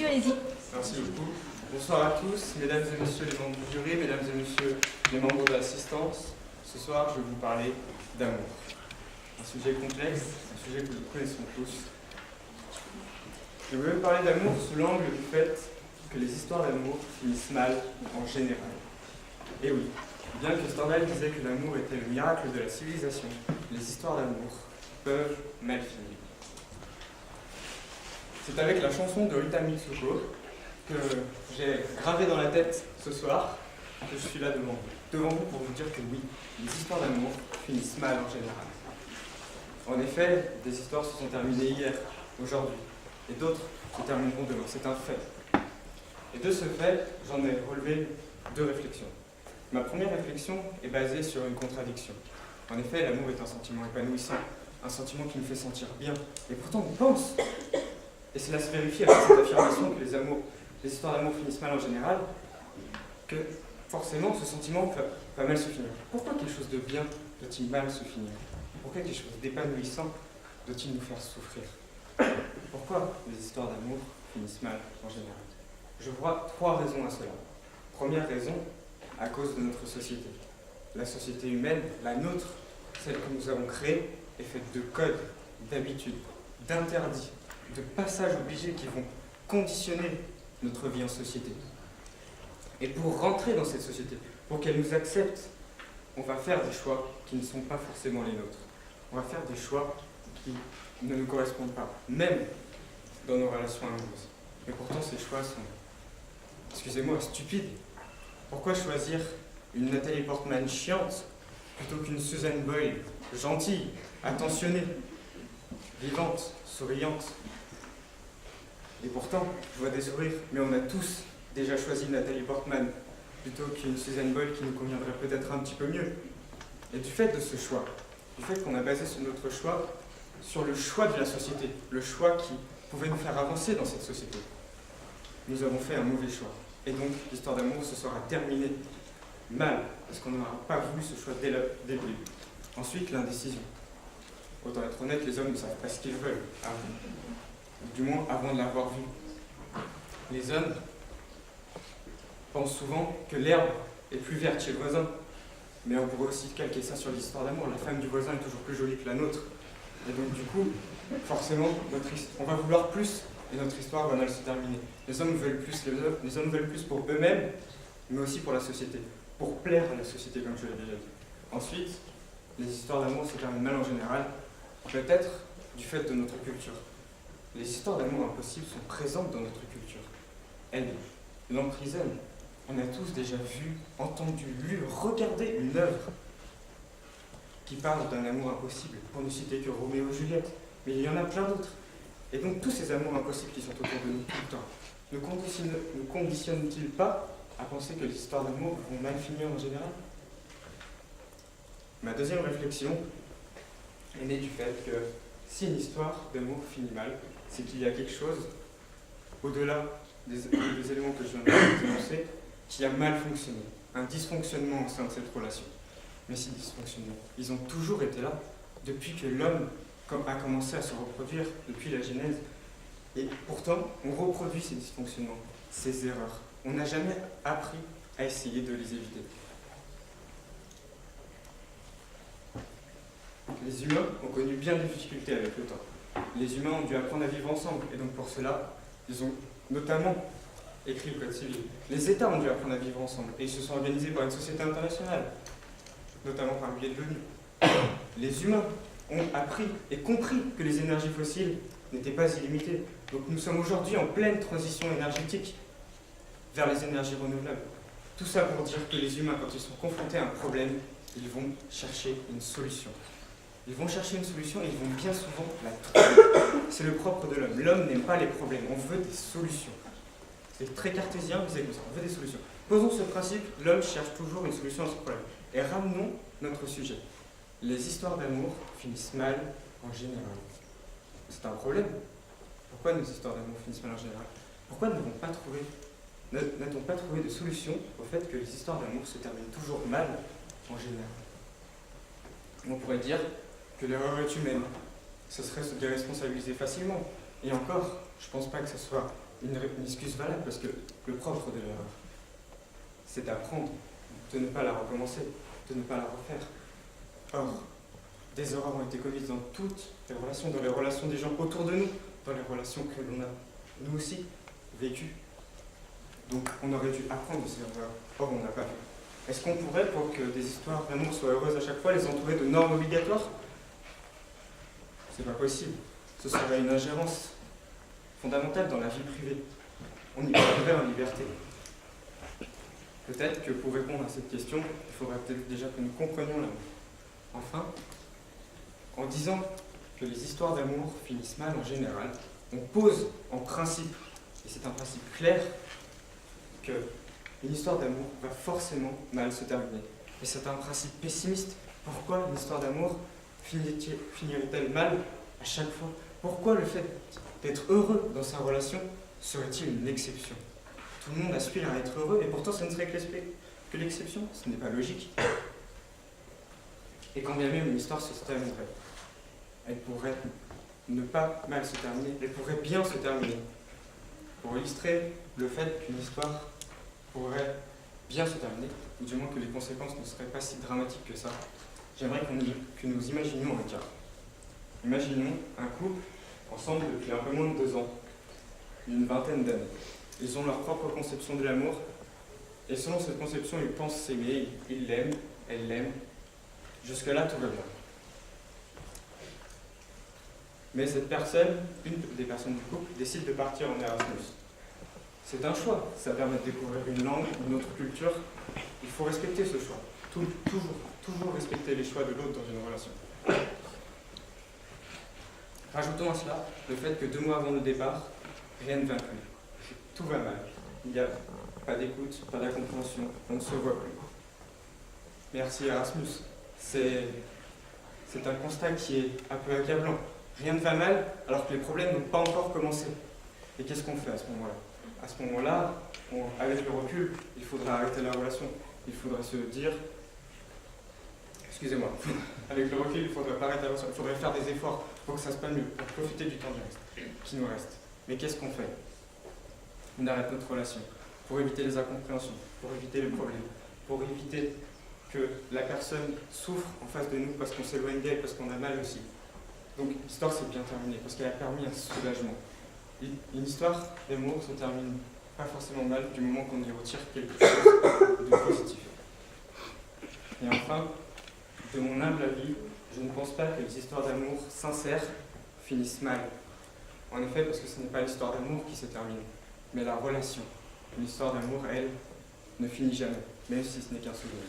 monsieur, allez-y. Merci beaucoup. Bonsoir à tous, mesdames et messieurs les membres du jury, mesdames et messieurs les membres de l'assistance. Ce soir, je vais vous parler d'amour. Un sujet complexe, un sujet que nous connaissons tous. Je vais vous parler d'amour sous l'angle du fait que les histoires d'amour finissent mal en général. Et oui, bien que Stendhal disait que l'amour était le miracle de la civilisation, les histoires d'amour peuvent mal finir. C'est avec la chanson de Rita Mitsuko que j'ai gravé dans la tête ce soir que je suis là devant vous pour vous dire que oui, les histoires d'amour finissent mal en général. En effet, des histoires se sont terminées hier, aujourd'hui, et d'autres se termineront demain. C'est un fait. Et de ce fait, j'en ai relevé deux réflexions. Ma première réflexion est basée sur une contradiction. En effet, l'amour est un sentiment épanouissant, un sentiment qui nous fait sentir bien. Et pourtant, on pense, et cela se vérifie avec cette affirmation que les histoires d'amour finissent mal en général, que forcément ce sentiment va mal se finir. Pourquoi quelque chose de bien doit-il mal se finir? Pourquoi quelque chose d'épanouissant doit-il nous faire souffrir? Pourquoi les histoires d'amour finissent mal en général? Je vois trois raisons à cela. Première raison, à cause de notre société. La société humaine, la nôtre, celle que nous avons créée, est faite de codes, d'habitudes, d'interdits, de passages obligés qui vont conditionner notre vie en société. Et pour rentrer dans cette société, pour qu'elle nous accepte, on va faire des choix qui ne sont pas forcément les nôtres. On va faire des choix qui ne nous correspondent pas, même dans nos relations amoureuses. Mais pourtant, ces choix sont, excusez-moi, stupides. Pourquoi choisir une Nathalie Portman chiante plutôt qu'une Susan Boyle gentille, attentionnée, vivante, souriante? Et pourtant, je vois des sourires, mais on a tous déjà choisi Nathalie Portman plutôt qu'une Susan Boyle qui nous conviendrait peut-être un petit peu mieux. Et du fait de ce choix, du fait qu'on a basé notre choix sur le choix de la société, le choix qui pouvait nous faire avancer dans cette société, nous avons fait un mauvais choix. Et donc, l'histoire d'amour se sera terminée mal, parce qu'on n'aura pas voulu ce choix dès le début. Ensuite, l'indécision. Autant être honnête, les hommes ne savent pas ce qu'ils veulent, du moins avant de l'avoir vu. Les hommes pensent souvent que l'herbe est plus verte chez le voisin, mais on pourrait aussi calquer ça sur l'histoire d'amour. La femme du voisin est toujours plus jolie que la nôtre. Et donc, du coup, forcément, on va vouloir plus, et notre histoire va mal se terminer. Les hommes veulent plus pour eux-mêmes, mais aussi pour la société, pour plaire à la société, comme je l'ai déjà dit. Ensuite, les histoires d'amour se terminent mal en général, peut-être du fait de notre culture. Les histoires d'amour impossibles sont présentes dans notre culture. Elles l'emprisonnent. On a tous déjà vu, entendu, lu, regardé une œuvre qui parle d'un amour impossible, pour ne citer que Roméo et Juliette, mais il y en a plein d'autres. Et donc tous ces amours impossibles qui sont autour de nous tout le temps, ne conditionnent-ils pas à penser que les histoires d'amour vont mal finir en général? Ma deuxième réflexion est née du fait que si une histoire d'amour finit mal, c'est qu'il y a quelque chose, au-delà des éléments que je viens de vous énoncer, qui a mal fonctionné, un dysfonctionnement au sein de cette relation. Mais ces dysfonctionnements, ils ont toujours été là, depuis que l'homme a commencé à se reproduire, depuis la Genèse. Et pourtant, on reproduit ces dysfonctionnements, ces erreurs. On n'a jamais appris à essayer de les éviter. Les humains ont connu bien des difficultés avec le temps. Les humains ont dû apprendre à vivre ensemble, et donc pour cela, ils ont notamment écrit le Code civil. Les États ont dû apprendre à vivre ensemble, et ils se sont organisés par une société internationale, notamment par le biais de l'ONU. Les humains ont appris et compris que les énergies fossiles n'étaient pas illimitées. Donc nous sommes aujourd'hui en pleine transition énergétique vers les énergies renouvelables. Tout ça pour dire que les humains, quand ils sont confrontés à un problème, ils vont chercher une solution. Ils vont chercher une solution et ils vont bien souvent la trouver. C'est le propre de l'homme. L'homme n'aime pas les problèmes, on veut des solutions. C'est très cartésien, vous savez, on veut des solutions. Posons ce principe, l'homme cherche toujours une solution à ce problème. Et ramenons notre sujet. Les histoires d'amour finissent mal en général. C'est un problème. Pourquoi nos histoires d'amour finissent mal en général? Pourquoi n'a-t-on pas trouvé de solution au fait que les histoires d'amour se terminent toujours mal en général? On pourrait dire que l'erreur est humaine. Ce serait se déresponsabiliser facilement. Et encore, je ne pense pas que ce soit une excuse valable, parce que le propre de l'erreur, c'est d'apprendre, de ne pas la recommencer, de ne pas la refaire. Or, des erreurs ont été commises dans toutes les relations, dans les relations des gens autour de nous, dans les relations que l'on a, nous aussi, vécues. Donc, on aurait dû apprendre de ces erreurs. Or, on n'a pas fait. Est-ce qu'on pourrait, pour que des histoires d'amour soient heureuses à chaque fois, les entourer de normes obligatoires? C'est pas possible. Ce serait une ingérence fondamentale dans la vie privée. On y vivrait en liberté. Peut-être que pour répondre à cette question, il faudrait peut-être déjà que nous comprenions l'amour. Enfin, en disant que les histoires d'amour finissent mal en général, on pose en principe, et c'est un principe clair, qu'une histoire d'amour va forcément mal se terminer. Et c'est un principe pessimiste. Pourquoi une histoire d'amour finirait-elle mal à chaque fois? Pourquoi le fait d'être heureux dans sa relation serait-il une exception? Tout le monde aspire à être heureux, et pourtant ce ne serait que l'exception. Ce n'est pas logique. Et quand bien même une histoire se terminerait, elle pourrait ne pas mal se terminer, elle pourrait bien se terminer. Pour illustrer le fait qu'une histoire pourrait bien se terminer, ou du moins que les conséquences ne seraient pas si dramatiques que ça, j'aimerais que nous imaginions un cas. Imaginons un couple ensemble depuis un peu moins de 2 ans, une vingtaine d'années. Ils ont leur propre conception de l'amour, et selon cette conception, ils pensent s'aimer, ils l'aiment, elle l'aime. Jusque-là, tout va bien. Mais cette personne, une des personnes du couple, décide de partir en Erasmus. C'est un choix, ça permet de découvrir une langue, une autre culture. Il faut respecter ce choix. Toujours respecter les choix de l'autre dans une relation. Rajoutons à cela le fait que 2 mois avant le départ, rien ne va plus. Tout va mal. Il n'y a pas d'écoute, pas d'incompréhension, on ne se voit plus. Merci Erasmus. C'est un constat qui est un peu accablant. Rien ne va mal alors que les problèmes n'ont pas encore commencé. Et qu'est-ce qu'on fait à ce moment-là? À ce moment-là, avec le recul, il faudra arrêter la relation. Il faudra se dire... Excusez-moi. Avec le recul, il faudrait pas arrêter la relation. Il faudrait faire des efforts pour que ça se passe mieux, pour profiter du temps qui nous reste. Mais qu'est-ce qu'on fait? On arrête notre relation pour éviter les incompréhensions, pour éviter les problèmes, pour éviter que la personne souffre en face de nous parce qu'on s'éloigne d'elle, parce qu'on a mal aussi. Donc l'histoire s'est bien terminée, parce qu'elle a permis un soulagement. Une histoire d'amour se termine pas forcément mal du moment qu'on y retire quelque chose de positif. Et enfin, de mon humble avis, je ne pense pas que les histoires d'amour sincères finissent mal. En effet, parce que ce n'est pas l'histoire d'amour qui se termine, mais la relation. Une histoire d'amour, elle, ne finit jamais, même si ce n'est qu'un souvenir.